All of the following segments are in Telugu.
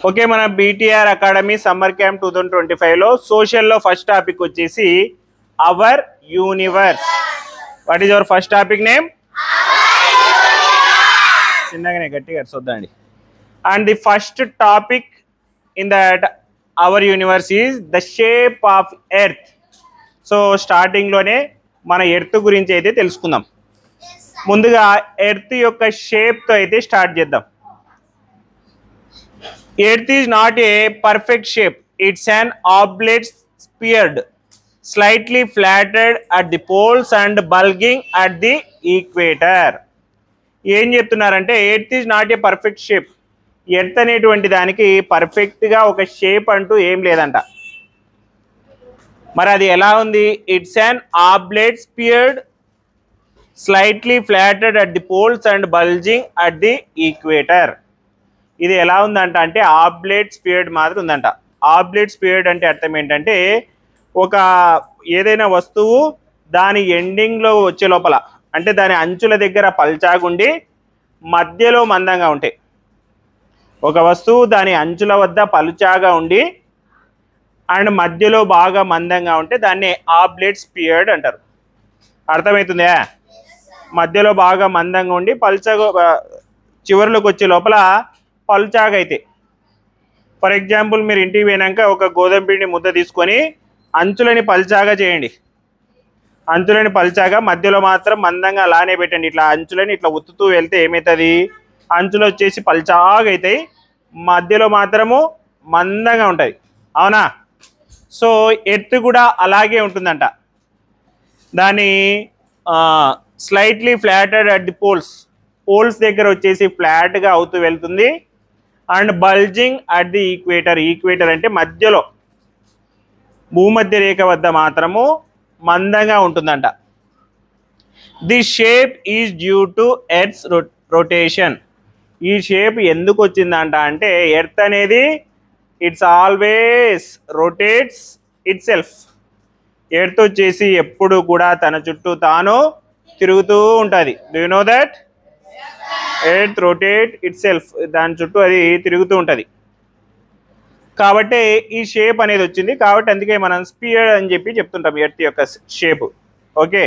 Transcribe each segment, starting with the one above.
ఓకే, మన బీటీఆర్ అకాడమీ సమ్మర్ క్యాంప్ 2025లో సోషల్లో ఫస్ట్ టాపిక్ వచ్చేసి our universe. What is our first topic name? చిన్నగానే గట్టిగా చూద్దాండి. And the first topic in that our universe is the shape of earth. So స్టార్టింగ్లోనే మన ఎర్త్ గురించి అయితే తెలుసుకుందాం. ముందుగా ఎర్త్ యొక్క షేప్తో అయితే స్టార్ట్ చేద్దాం. Earth is not a perfect shape. It's an oblate sphere, slightly flattened at the poles and bulging at the equator. ఏం చెప్తున్నారంటే earth is not a perfect shape. Earth అనేటువంటి దానికి పర్ఫెక్ట్గా ఒక షేప్ అంటూ ఏం లేదంట. మరి అది ఎలా ఉంది? It's an oblate spheroid, slightly flatted at the poles and bulging at the equator. ఇది ఎలా ఉందంట అంటే ఆబ్లేట్ స్పియర్డ్ మాదిరి ఉందంట. ఆబ్లేట్ స్పియర్డ్ అంటే అర్థం ఏంటంటే ఒక ఏదైనా వస్తువు దాని ఎండింగ్లో వచ్చే లోపల అంటే దాని అంచుల దగ్గర పల్చాగుండి మధ్యలో మందంగా ఉంటాయి. ఒక వస్తువు దాని అంచుల వద్ద పలుచాగా ఉండి అండ్ మధ్యలో బాగా మందంగా ఉంటే దాన్ని ఆబ్లేట్ స్పియర్డ్ అంటారు. అర్థమవుతుందా? మధ్యలో బాగా మందంగా ఉండి పల్చగా చివరిలోకి వచ్చే లోపల పలుచాగా అయితే. ఫర్ ఎగ్జాంపుల్ మీరు ఇంటికి పోయినాక ఒక గోధుమ పిండి ముద్ద తీసుకొని అంచులని పల్చాగా చేయండి. అంచులని పల్చాగా మధ్యలో మాత్రం మందంగా అలానే పెట్టండి. ఇట్లా అంచులని ఇట్లా ఉత్తుతూ వెళ్తే ఏమవుతుంది? అంచులు వచ్చేసి పల్చాగా అవుతాయి, మధ్యలో మాత్రము మందంగా ఉంటుంది. అవునా? సో ఎర్త్ కూడా అలాగే ఉంటుందంట. దాని slightly flatted at the poles దగ్గర వచ్చేసి ఫ్లాట్గా అవుతూ వెళ్తుంది. And bulging at the equator అంటే మధ్యలో భూమధ్య రేఖ వద్ద మాత్రము మందంగా ఉంటుందంట. The shape is due to earth's rotation. ఈ షేప్ ఎందుకు వచ్చిందంట అంటే ఎర్త్ అనేది it's always rotates itself. Earth వచ్చేసి ఎప్పుడు కూడా తన చుట్టూ తాను తిరుగుతూ ఉంటుంది. Do you know that? Earth rotate itself, దాని చుట్టూ అది తిరుగుతూ ఉంటుంది. కాబట్టి ఈ షేప్ అనేది వచ్చింది. కాబట్టి అందుకే మనం స్పియర్ అని చెప్పి చెప్తుంటాం ఎర్త్ యొక్క షేప్. ఓకే,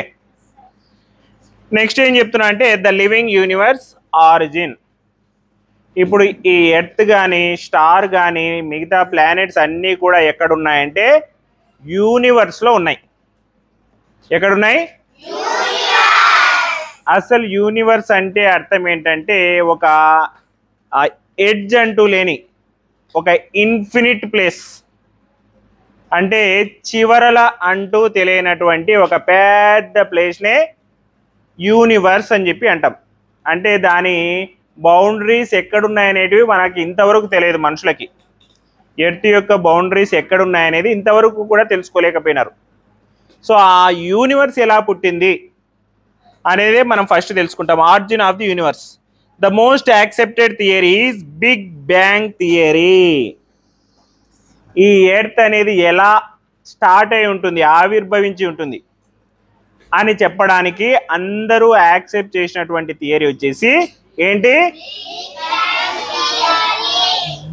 నెక్స్ట్ ఏం చెప్తున్నా అంటే ద లివింగ్ యూనివర్స్ ఆరిజిన్. ఇప్పుడు ఈ ఎర్త్ కానీ స్టార్ కానీ మిగతా ప్లానెట్స్ అన్నీ కూడా ఎక్కడున్నాయంటే యూనివర్స్లో ఉన్నాయి. ఎక్కడున్నాయి? అసలు యూనివర్స్ అంటే అర్థం ఏంటంటే ఒక ఎడ్జ్ అంటూ లేని ఒక ఇన్ఫినిట్ ప్లేస్, అంటే చివరల అంటూ తెలియనటువంటి ఒక పెద్ద ప్లేస్నే యూనివర్స్ అని చెప్పి అంటాం. అంటే దాని బౌండరీస్ ఎక్కడున్నాయనేటివి మనకి ఇంతవరకు తెలియదు మనుషులకి. ఎర్త్ యొక్క బౌండరీస్ ఎక్కడున్నాయనేది ఇంతవరకు కూడా తెలుసుకోలేకపోయినారు. సో ఆ యూనివర్స్ ఎలా పుట్టింది అనేదే మనం ఫస్ట్ తెలుసుకుంటాం. Origin of the universe. The most accepted theory is big bang theory. ఈ ఎర్త్ అనేది ఎలా స్టార్ట్ అయి ఉంటుంది, ఆవిర్భవించి ఉంటుంది అని చెప్పడానికి అందరూ యాక్సెప్ట్ చేసినటువంటి థియరీ వచ్చేసి ఏంటి?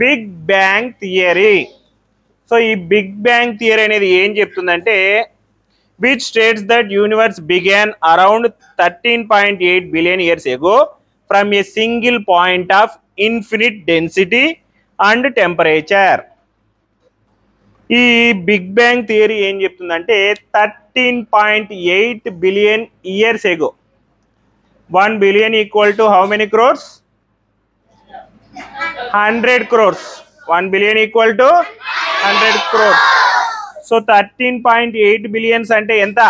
Big bang theory. సో ఈ బిగ్ బ్యాంగ్ థియరీ అనేది ఏం చెప్తుందంటే which states that universe began around 13.8 billion years ago from a single point of infinite density and temperature. ఈ బిగ్ బ్యాంగ్ థియరీ ఏం చెప్తుందంటే 13.8 billion years ago. 1 billion equal to how many crores? 100 crores. 1 billion equal to 100 crores. So 13.8 billions అంటే ఎంత?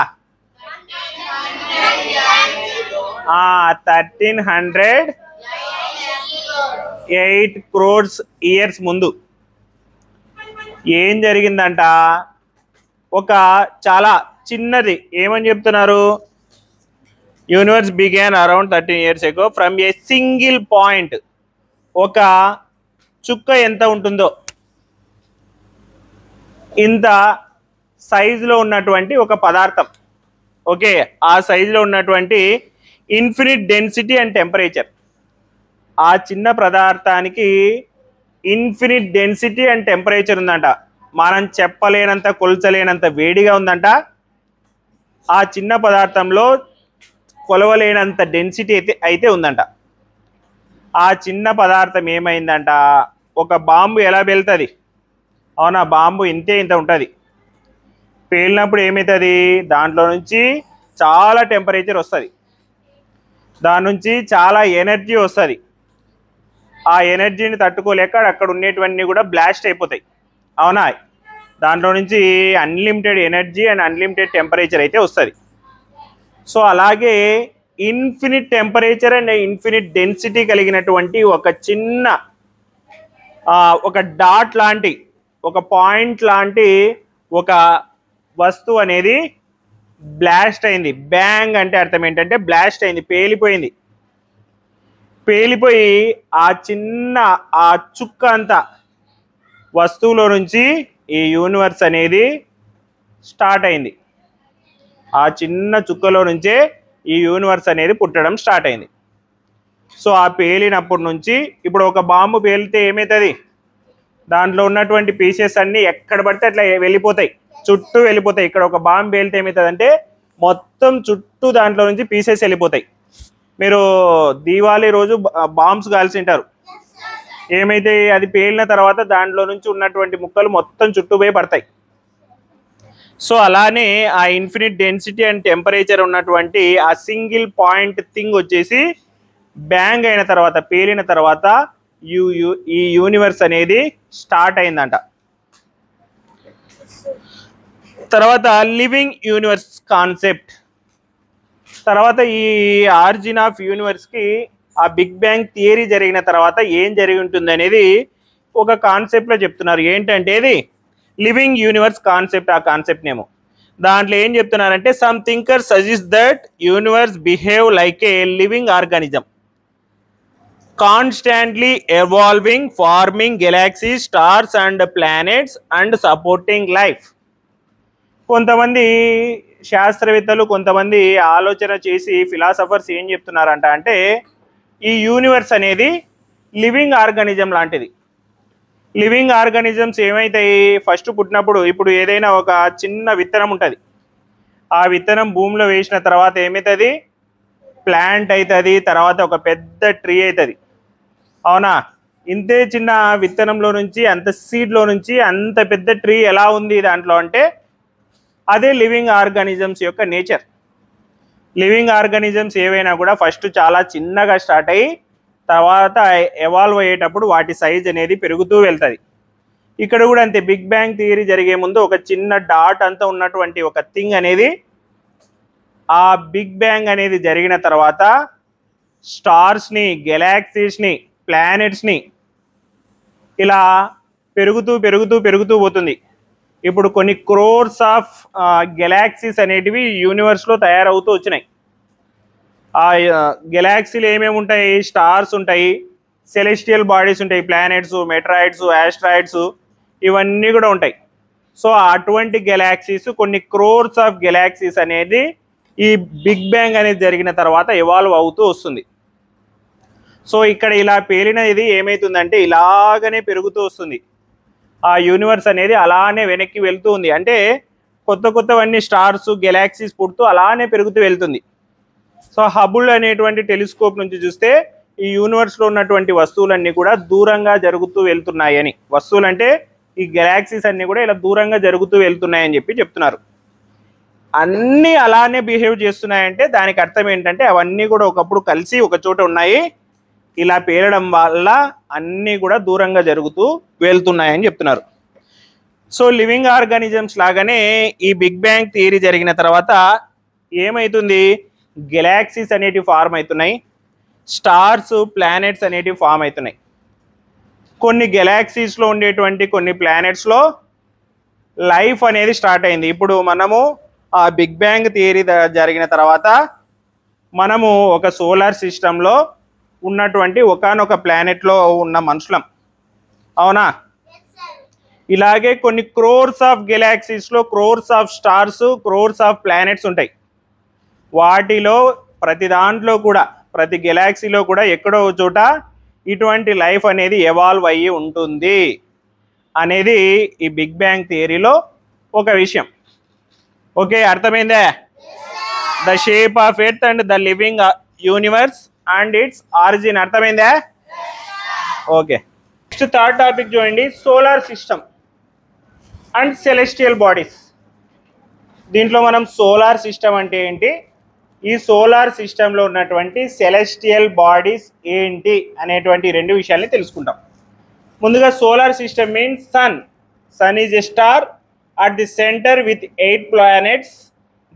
1308 crores ఇయర్స్ ముందు ఏం జరిగిందంట? ఒక చాలా చిన్నది ఏమని చెప్తున్నారు? Universe began around 13 years ago from a single point. ఒక చుక్క ఎంత ఉంటుందో ఇంత సైజులో ఉన్నటువంటి ఒక పదార్థం. ఓకే, ఆ సైజులో ఉన్నటువంటి ఇన్ఫినిట్ డెన్సిటీ అండ్ టెంపరేచర్. ఆ చిన్న పదార్థానికి ఇన్ఫినిట్ డెన్సిటీ అండ్ టెంపరేచర్ ఉందంట. మనం చెప్పలేనంత కొలచలేనంత వేడిగా ఉందంట. ఆ చిన్న పదార్థంలో కొలవలేనంత డెన్సిటీ అయితే ఉందంట. ఆ చిన్న పదార్థం ఏమైందంట, ఒక బాంబు ఎలా పేలుతుంది, అవునా, బాంబు ఇంత ఉంటుంది. పేలినప్పుడు ఏమవుతుంది, దాంట్లో నుంచి చాలా టెంపరేచర్ వస్తుంది, దాని నుంచి చాలా ఎనర్జీ వస్తుంది. ఆ ఎనర్జీని తట్టుకోలేక అక్కడ ఉండేటివన్నీ కూడా బ్లాస్ట్ అయిపోతాయి, అవునా. దాంట్లో నుంచి unlimited energy and unlimited temperature అయితే వస్తుంది. సో అలాగే infinite temperature and infinite density కలిగినటువంటి ఒక చిన్న ఒక డాట్ లాంటి, ఒక పాయింట్ లాంటి ఒక వస్తువు అనేది బ్లాస్ట్ అయింది. బ్యాంగ్ అంటే అర్థం ఏంటంటే బ్లాస్ట్ అయింది, పేలిపోయింది. పేలిపోయి ఆ చిన్న ఆ చుక్క అంతా వస్తువులో నుంచి ఈ యూనివర్స్ అనేది స్టార్ట్ అయింది. ఆ చిన్న చుక్కలో నుంచే ఈ యూనివర్స్ అనేది పుట్టడం స్టార్ట్ అయింది. సో ఆ పేలినప్పటి నుంచి ఇప్పుడు ఒక బాంబు పేలితే ఏమవుతుంది, దాంట్లో ఉన్నటువంటి పీసెస్ అన్నీ ఎక్కడ పడితే అట్లా వెళ్ళిపోతాయి, చుట్టూ వెళ్ళిపోతాయి. ఇక్కడ ఒక బాంబు పేలితే ఏమవుతుంది అంటే మొత్తం చుట్టూ దాంట్లో నుంచి పీసెస్ వెళ్ళిపోతాయి. మీరు దీవాళీ రోజు బాంబ్స్ కాల్చింటారు, ఏమైతే అది పేలిన తర్వాత దాంట్లో నుంచి ఉన్నటువంటి ముక్కలు మొత్తం చుట్టూ పోయి పడతాయి. సో అలానే ఆ ఇన్ఫినిట్ డెన్సిటీ అండ్ టెంపరేచర్ ఉన్నటువంటి ఆ సింగిల్ పాయింట్ థింగ్ వచ్చేసి బ్యాంగ్ అయిన తర్వాత, పేలిన తర్వాత ఈ యూనివర్స్ అనేది స్టార్ట్ అయిందంట. తర్వాత లివింగ్ యూనివర్స్ కాన్సెప్ట్. తర్వాత ఈ ఆరిజిన్ ఆఫ్ యూనివర్స్కి ఆ బిగ్ బ్యాంగ్ థియరీ జరిగిన తర్వాత ఏం జరిగి ఉంటుంది అనేది ఒక కాన్సెప్ట్లో చెప్తున్నారు. ఏంటంటే ఇది లివింగ్ యూనివర్స్ కాన్సెప్ట్. ఆ కాన్సెప్ట్ నేమో దాంట్లో ఏం చెప్తున్నారంటే some thinkers suggest that universe behave like A living organism, constantly evolving, farming galaxies, stars and planets and supporting life. కొంతమంది శాస్త్రవేత్తలు, కొంతమంది ఆలోచన చేసి ఫిలాసఫర్స్ ఏం చెప్తున్నారంట అంటే ఈ యూనివర్స్ అనేది లివింగ్ ఆర్గానిజం లాంటిది. లివింగ్ ఆర్గానిజమ్స్ ఏమైతాయి, ఫస్ట్ పుట్టినప్పుడు, ఇప్పుడు ఏదైనా ఒక చిన్న విత్తనం ఉంటుంది, ఆ విత్తనం భూమిలో వేసిన తర్వాత ఏమవుతుంది, ప్లాంట్ అవుతుంది, తర్వాత ఒక పెద్ద ట్రీ అవుతుంది, అవునా. ఇంతే చిన్న విత్తనంలో నుంచి, అంత సీడ్లో నుంచి అంత పెద్ద ట్రీ ఎలా ఉంది దాంట్లో అంటే అదే లివింగ్ ఆర్గానిజమ్స్ యొక్క నేచర్. లివింగ్ ఆర్గానిజమ్స్ ఏవైనా కూడా ఫస్ట్ చాలా చిన్నగా స్టార్ట్ అయ్యి తర్వాత ఎవాల్వ్ అయ్యేటప్పుడు వాటి సైజ్ అనేది పెరుగుతూ వెళ్తుంది. ఇక్కడ కూడా అంతే, బిగ్ బ్యాంగ్ థియరీ జరిగే ముందు ఒక చిన్న డాట్ అంతా ఉన్నటువంటి ఒక థింగ్ అనేది, ఆ బిగ్ బ్యాంగ్ అనేది జరిగిన తర్వాత స్టార్స్ని, గెలాక్సీస్ని, ప్లానెట్స్ని ఇలా పెరుగుతూ పెరుగుతూ పెరుగుతూ పోతుంది. ఇప్పుడు కొన్ని క్రోర్స్ ఆఫ్ గెలాక్సీస్ అనేటివి యూనివర్స్లో తయారవుతూ వచ్చినాయి. ఆ గెలాక్సీలు ఏమేమి ఉంటాయి, స్టార్స్ ఉంటాయి, సెలెస్టియల్ బాడీస్ ఉంటాయి, ప్లానెట్స్, మెట్రాయిడ్స్, ఆస్ట్రాయిడ్స్, ఇవన్నీ కూడా ఉంటాయి. సో అటువంటి గెలాక్సీస్, కొన్ని క్రోర్స్ ఆఫ్ గెలాక్సీస్ అనేది ఈ బిగ్ బ్యాంగ్ అనేది జరిగిన తర్వాత ఎవాల్వ్ అవుతూ వస్తుంది. సో ఇక్కడ ఇలా పేలిన ఇది ఏమవుతుందంటే ఇలాగనే పెరుగుతూ వస్తుంది. ఆ యూనివర్స్ అనేది అలానే వెనక్కి వెళ్తూ ఉంది. అంటే కొత్త కొత్తవన్నీ స్టార్స్, గెలాక్సీస్ పుడుతూ అలానే పెరుగుతూ వెళ్తుంది. సో హబుల్ అనేటువంటి టెలిస్కోప్ నుంచి చూస్తే ఈ యూనివర్స్లో ఉన్నటువంటి వస్తువులన్నీ కూడా దూరంగా జరుగుతూ వెళ్తున్నాయని, వస్తువులు అంటే ఈ గెలాక్సీస్ అన్నీ కూడా ఇలా దూరంగా జరుగుతూ వెళ్తున్నాయని చెప్తున్నారు. అన్నీ అలానే బిహేవ్ చేస్తున్నాయంటే దానికి అర్థం ఏంటంటే అవన్నీ కూడా ఒకప్పుడు కలిసి ఒక చోట ఉన్నాయి, ఇలా పేలడం వల్ల అన్నీ కూడా దూరంగా జరుగుతూ వెళ్తున్నాయని చెప్తున్నారు. సో లివింగ్ ఆర్గానిజమ్స్ లాగానే ఈ బిగ్ బ్యాంగ్ థియరీ జరిగిన తర్వాత ఏమవుతుంది, గెలాక్సీస్ అనేటివి ఫార్మ్ అవుతున్నాయి, స్టార్స్, ప్లానెట్స్ అనేటివి ఫామ్ అవుతున్నాయి. కొన్ని గెలాక్సీస్లో ఉండేటువంటి కొన్ని ప్లానెట్స్లో లైఫ్ అనేది స్టార్ట్ అయింది. ఇప్పుడు మనము ఆ బిగ్ బ్యాంగ్ థియరీ జరిగిన తర్వాత మనము ఒక సోలార్ సిస్టంలో ఉన్నటువంటి ఒకానొక ప్లానెట్లో ఉన్న మనుషులం, అవునా. ఇలాగే కొన్ని క్రోర్స్ ఆఫ్ గెలాక్సీస్లో crores of stars, crores of planets ఉంటాయి. వాటిలో ప్రతి దాంట్లో కూడా, ప్రతి గెలాక్సీలో కూడా ఎక్కడో చోట ఇటువంటి లైఫ్ అనేది ఎవాల్వ్ అయ్యి ఉంటుంది అనేది ఈ బిగ్ బ్యాంగ్ థియరీలో ఒక విషయం. ఓకే, అర్థమైందా? The shape of earth and the living universe and its origin. అర్థమైందా? ఓకే, నెక్స్ట్ థర్డ్ టాపిక్ చూడండి, solar system and celestial bodies. దీంట్లో మనం సోలార్ సిస్టమ్ అంటే ఏంటి, ఈ సోలార్ సిస్టంలో ఉన్నటువంటి సెలెస్టియల్ బాడీస్ ఏంటి అనేటువంటి రెండు విషయాల్ని తెలుసుకుంటాం. ముందుగా solar system means sun. Sun is a star at the center with 8 planets,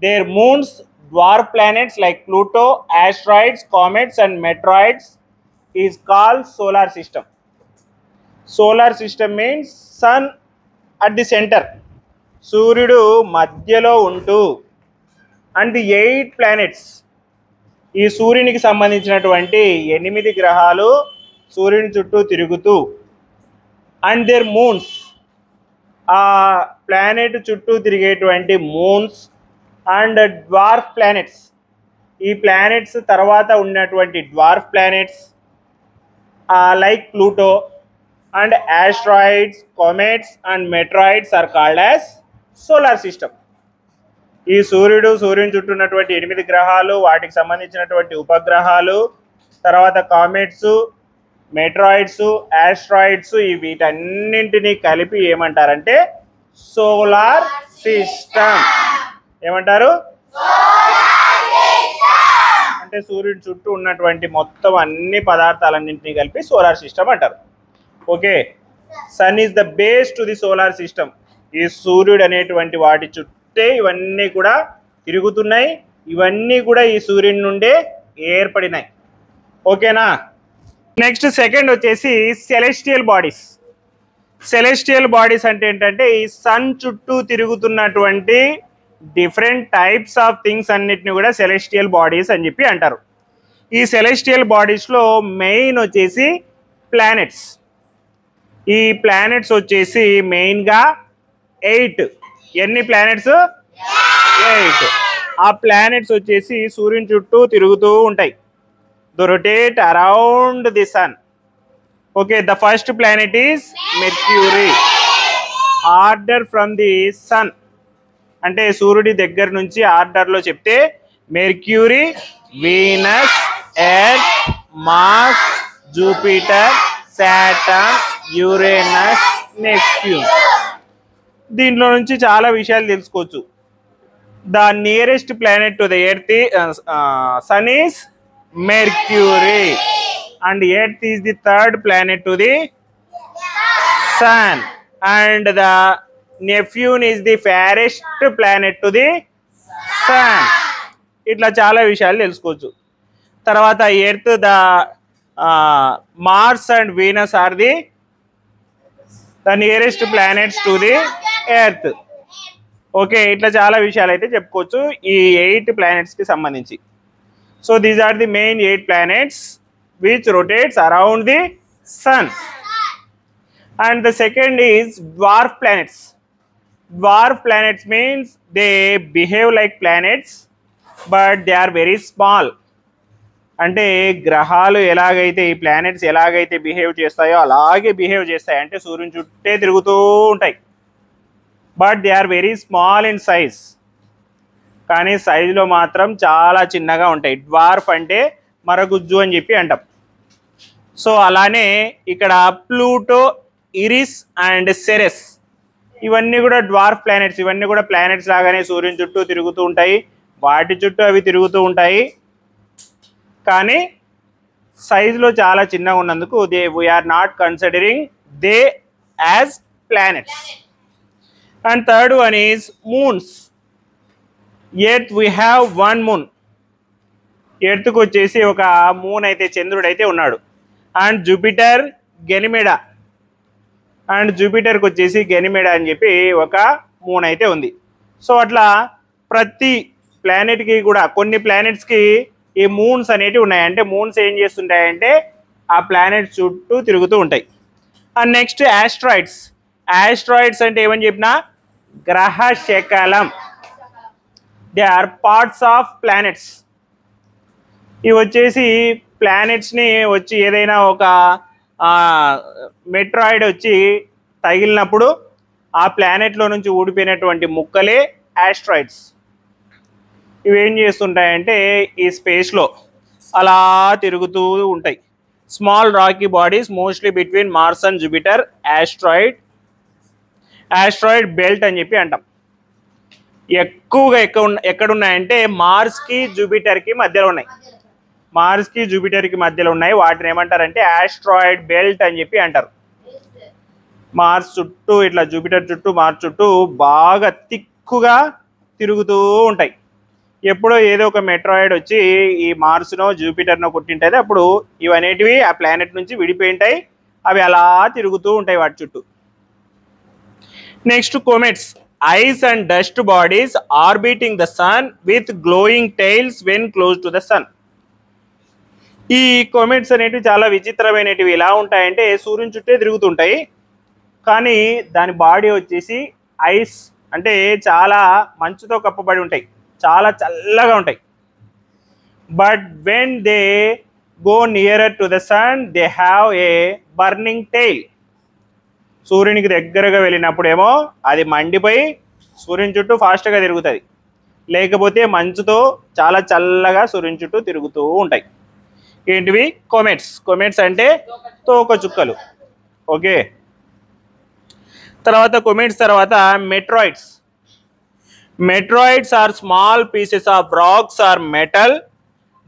their moons, dwarf planets like Pluto, asteroids, comets and meteoroids is called solar system. Solar system means sun at the center, సూర్యుడు మధ్యలో ఉంటూ, and the 8 planets, ఈ సూర్యునికి సంబంధించినటువంటి 8 గ్రహాలు సూర్యుని చుట్టూ తిరుగుతూ, and their moons, ఆ ప్లానెట్ చుట్టూ తిరిగేటువంటి మూన్స్, అండ్ డ్వార్ఫ్ ప్లానెట్స్, ఈ ప్లానెట్స్ తర్వాత ఉన్నటువంటి dwarf planets like Pluto, and asteroids, comets and meteoroids are called as solar system. ఈ సూర్యుని చుట్టూ ఉన్నటువంటి 8 గ్రహాలు, వాటికి సంబంధించినటువంటి ఉపగ్రహాలు, తర్వాత కామెట్స్, మెట్రాయిడ్స్, ఆస్ట్రాయిడ్స్, వీటన్నింటినీ కలిపి ఏమంటారంటే సోలార్ సిస్టమ్. ఏమంటారు? అంటే సూర్యుడి చుట్టూ ఉన్నటువంటి మొత్తం అన్ని పదార్థాలన్నింటినీ కలిపి సోలార్ సిస్టమ్ అంటారు. Okay, sun is the base to the solar system. ఈ సూర్యుడు అనేటువంటి వాటి చుట్టే ఇవన్నీ కూడా తిరుగుతున్నాయి, ఇవన్నీ కూడా ఈ సూర్యుడి నుండే ఏర్పడినాయి. ఓకేనా? నెక్స్ట్ సెకండ్ వచ్చేసి సెలెస్టియల్ బాడీస్. సెలెస్టియల్ బాడీస్ అంటే ఏంటంటే ఈ సన్ చుట్టూ తిరుగుతున్నటువంటి డిఫరెంట్ టైప్స్ ఆఫ్ థింగ్స్ అన్నిటిని కూడా సెలెస్టియల్ బాడీస్ అని చెప్పి అంటారు. ఈ సెలెస్టియల్ బాడీస్లో మెయిన్ వచ్చేసి ప్లానెట్స్. ఈ ప్లానెట్స్ వచ్చేసి మెయిన్గా 8. ఎన్ని ప్లానెట్స్? 8. ఆ ప్లానెట్స్ వచ్చేసి సూర్యుని చుట్టూ తిరుగుతూ ఉంటాయి. They rotate around the sun. Okay, the first planet is Mercury. Order from the sun. అంటే సూర్యుడి దగ్గర నుంచి ఆర్డర్లో చెప్తే Mercury, Venus, Earth, Mars, Jupiter, Saturn, Uranus, Neptune. దీంట్లో నుంచి చాలా విషయాలు తెలుసుకోవచ్చు. The nearest planet to the earth sun is Mercury, and Earth is the third planet to the Sun, and the Neptune is the farthest planet to the Sun. ఇట్లా చాలా విషయాలు తెలుసుకోవచ్చు. తర్వాత earth, the Mars and Venus are the nearest planets to the earth. Okay, ఇట్లా చాలా విషయాలు అయితే చెప్పుకోవచ్చు ఈ 8 ప్లానెట్స్కి సంబంధించి. So these are the main 8 planets which rotates around the sun. And the second is dwarf planets. Dwarf planets means they behave like planets but they are very small. అంటే గ్రహాలు ఎలాగైతే ఈ ప్లానెట్స్ ఎలాగైతే బిహేవ్ చేస్తాయో అలాగే బిహేవ్ చేస్తాయి. అంటే సూర్యుని చుట్టే తిరుగుతూ ఉంటాయి. But they are very small in size. కానీ సైజులో మాత్రం చాలా చిన్నగా ఉంటాయి. డ్వార్ఫ్ అంటే మరగుజ్జు అని చెప్పి అంటాం. సో అలానే ఇక్కడ ప్లూటో, ఇరిస్ అండ్ సెరెస్ ఇవన్నీ కూడా డ్వార్ఫ్ ప్లానెట్స్. ఇవన్నీ కూడా ప్లానెట్స్ లాగానే సూర్యుని చుట్టూ తిరుగుతూ ఉంటాయి, వాటి చుట్టూ అవి తిరుగుతూ ఉంటాయి. కానీ సైజులో చాలా చిన్నగా ఉన్నందుకు we're not considering they as planets. And third one is moons. Earth we have 1 moon. ఎర్త్కు వచ్చేసి ఒక మూన్ అయితే చంద్రుడు అయితే ఉన్నాడు. And Jupiter, Ganymede. అండ్ జూపిటర్కి వచ్చేసి గెనిమెడా అని చెప్పి ఒక మూన్ అయితే ఉంది. సో అట్లా ప్రతి ప్లానెట్కి కూడా కొన్ని ప్లానెట్స్కి ఈ మూన్స్ అనేటివి ఉన్నాయి. అంటే మూన్స్ ఏం చేస్తుంటాయంటే ఆ ప్లానెట్ చుట్టూ తిరుగుతూ ఉంటాయి. And next asteroids. ఆస్ట్రాయిడ్స్ అంటే ఏమని చెప్పినా గ్రహ శకలం. They are parts of planets. ఇవి వచ్చేసి ప్లానెట్స్ని వచ్చి ఏదైనా ఒక మెట్రాయిడ్ వచ్చి తగిలినప్పుడు ఆ ప్లానెట్లో నుంచి ఊడిపోయినటువంటి ముక్కలే ఆస్ట్రాయిడ్స్. ఇవి ఏం చేస్తుంటాయంటే ఈ స్పేస్లో అలా తిరుగుతూ ఉంటాయి. Small rocky bodies mostly between Mars and Jupiter, asteroid belt అని చెప్పి అంటాం. ఎక్కువగా ఎక్కడున్నాయంటే మార్స్కి జూపిటర్కి మధ్యలో ఉన్నాయి. మార్స్కి జూపిటర్కి మధ్యలో ఉన్నాయి. వాటిని ఏమంటారంటే ఆస్ట్రాయిడ్ బెల్ట్ అని చెప్పి అంటారు. మార్స్ చుట్టూ ఇట్లా జూపిటర్ చుట్టూ మార్స్ చుట్టూ బాగా తిక్కుగా తిరుగుతూ ఉంటాయి. ఎప్పుడో ఏదో ఒక మెట్రాయిడ్ వచ్చి ఈ మార్స్నో జూపిటర్నో కొట్టింటుంది. అప్పుడు ఇవనేటివి ఆ ప్లానెట్ నుంచి విడిపోయి ఉంటాయి. అవి అలా తిరుగుతూ ఉంటాయి వాటి చుట్టూ. Next comets, ice and dust bodies orbiting the sun with glowing tails when close to the sun. ఈ కోమెట్స్ అనేటివి చాలా విచిత్రమైనటివి. ఎలా ఉంటాయంటే సూర్యుని చుట్టే తిరుగుతుంటాయి, కానీ దాని బాడీ వచ్చేసి ఐస్ అంటే చాలా మంచుతో కప్పబడి ఉంటాయి, చాలా చల్లగా ఉంటాయి. But when they go nearer to the sun they have a burning tail. సూర్యునికి దగ్గరగా వెళ్ళినప్పుడేమో అది మండిపోయి సూర్యుని చుట్టూ ఫాస్ట్గా తిరుగుతుంది, లేకపోతే మంచుతో చాలా చల్లగా సూర్యుని చుట్టూ తిరుగుతూ ఉంటాయి. ఏంటివి? కోమెట్స్. కోమెట్స్ అంటే తోక చుక్కలు. ఓకే, తర్వాత కోమెట్స్ తర్వాత meteoroids. Meteoroids are small pieces of rocks or metal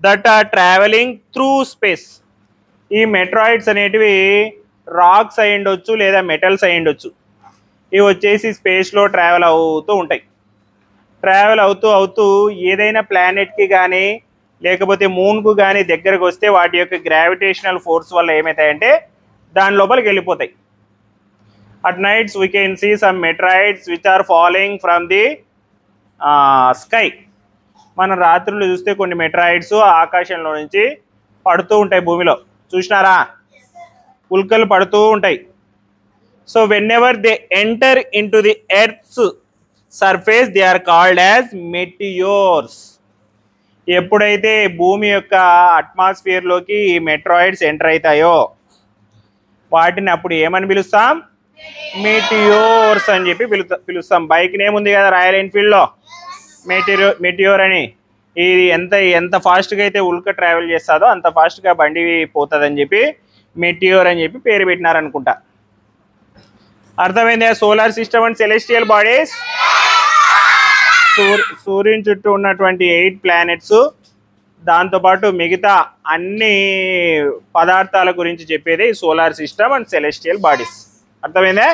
that are traveling through space. ఈ మెట్రాయిడ్స్ అనేటివి రాక్స్ అయి ఉండొచ్చు లేదా మెటల్స్ అయి ఉండొచ్చు. ఇవి వచ్చేసి స్పేస్లో ట్రావెల్ అవుతూ ఉంటాయి. ట్రావెల్ అవుతూ అవుతూ ఏదైనా ప్లానెట్కి కానీ లేకపోతే మూన్కు కానీ దగ్గరకు వస్తే వాటి యొక్క గ్రావిటేషనల్ ఫోర్స్ వల్ల ఏమవుతాయంటే దాని లోపలికి వెళ్ళిపోతాయి. At nights we can see some meteoroids which are following from the sky. మనం రాత్రులు చూస్తే కొన్ని మెట్రాయిడ్స్ ఆకాశంలో నుంచి పడుతూ ఉంటాయి భూమిలో. చూసినారా? ఉల్కలు పడుతూ ఉంటాయి. So whenever they enter into the earth's surface they are called as meteors. ఎప్పుడైతే భూమి యొక్క అట్మాస్ఫియర్లోకి ఈ మెట్రాయిడ్స్ ఎంటర్ అవుతాయో వాటిని అప్పుడు ఏమని పిలుస్తాం? మెటియోర్స్ అని చెప్పి పిలుస్తాం. బైక్ నేమ్ ఉంది కదా రాయల్ ఎన్ఫీల్డ్లో, మెటియోర్ అని. ఇది ఎంత ఫాస్ట్గా అయితే ఉల్క ట్రావెల్ చేస్తుందో అంత ఫాస్ట్గా బండి పోతుందని చెప్పి మెటియోర్ అని చెప్పి పేరు పెట్టినారనుకుంటా. అర్థమైందా? Solar system and celestial bodies, సూర్యుని చుట్టూ ఉన్నటువంటి 8 ప్లానెట్స్, దాంతోపాటు మిగతా అన్ని పదార్థాల గురించి చెప్పేది solar system and celestial bodies. అర్థమైందా?